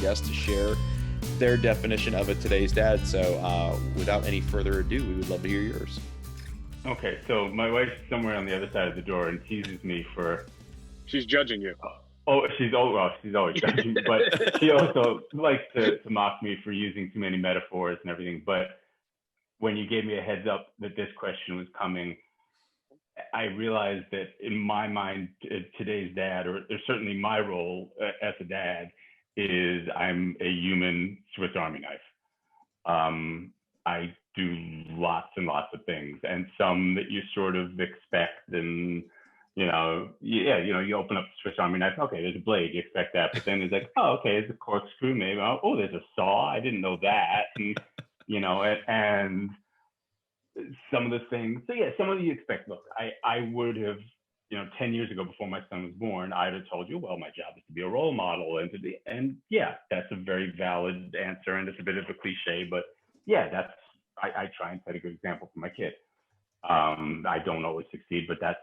guests to share their definition of a today's dad. So without any further ado, we would love to hear yours. Okay, so my wife's somewhere on the other side of the door and teases me for... She's judging you. She's always judging me, but she also likes to mock me for using too many metaphors and everything. But when you gave me a heads up that this question was coming, I realized that in my mind, today's dad, or certainly my role as a dad, is I'm a human Swiss Army knife. I do lots and lots of things, and some that you sort of expect, and you open up the Swiss Army knife. Okay, there's a blade. You expect that, but then it's like, oh, okay, there's a corkscrew. Maybe there's a saw. I didn't know that, and and some of the things. So yeah, some of you expect. Look, I would have, 10 years ago before my son was born, I'd have told you, well, my job is to be a role model and yeah, that's a very valid answer, and it's a bit of a cliche, but yeah, I try and set a good example for my kid. I don't always succeed, but that's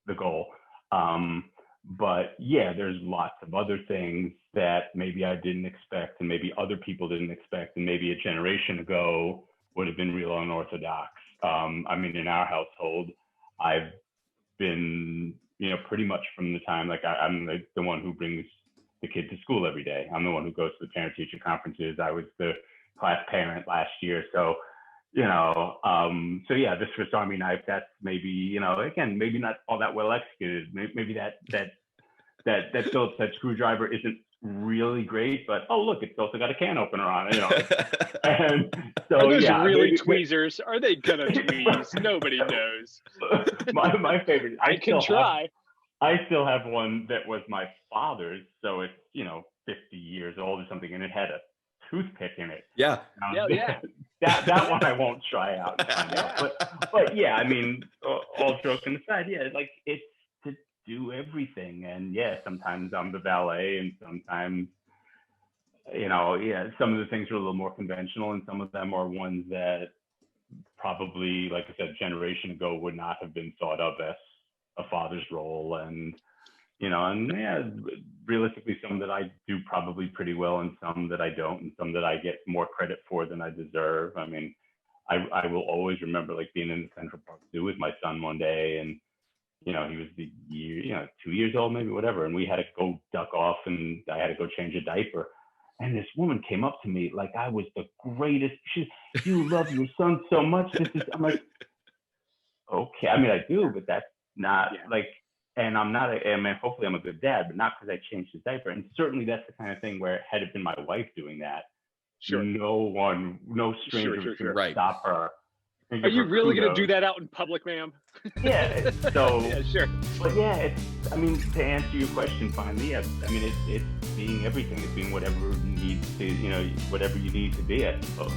the goal. But yeah, there's lots of other things that maybe I didn't expect, and maybe other people didn't expect, and maybe a generation ago would have been real unorthodox. In our household, I've been, pretty much from the time, like I'm the one who brings the kid to school every day. I'm the one who goes to the parent-teacher conferences. I was the class parent last year. So, so yeah, the Swiss Army knife, that's maybe, again, maybe not all that well executed. Maybe that Phillips head screwdriver isn't really great, but oh look, it's also got a can opener on it, And so are those yeah, really tweezers? Are they gonna tweeze? Nobody knows. my favorite. I can try. I still have one that was my father's, so it's 50 years old or something, and it had a toothpick in it. Yeah. Yeah. That one I won't try out. But yeah, all joking aside, yeah, like it's to do everything, and yeah, sometimes I'm the valet, and sometimes some of the things are a little more conventional, and some of them are ones that probably, like I said, a generation ago would not have been thought of as a father's role, and realistically, some that I do probably pretty well, and some that I don't, and some that I get more credit for than I deserve. I will always remember like being in the Central Park Zoo with my son one day, and he was 2 years old, maybe, whatever, and we had to go duck off, and I had to go change a diaper. And this woman came up to me like I was the greatest. You love your son so much. I'm like, okay. I do, but that's not like, and I'm not, hopefully I'm a good dad, but not because I changed his diaper. And certainly that's the kind of thing where had it been my wife doing that, sure, no stranger would stop her. Are you really going to do that out in public, ma'am? Yeah. So, yeah, sure. But yeah, to answer your question finally, yes. It's being everything. It's being whatever needs to, whatever you need to be, I suppose.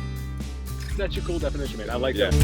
That's your cool definition, man. I like that.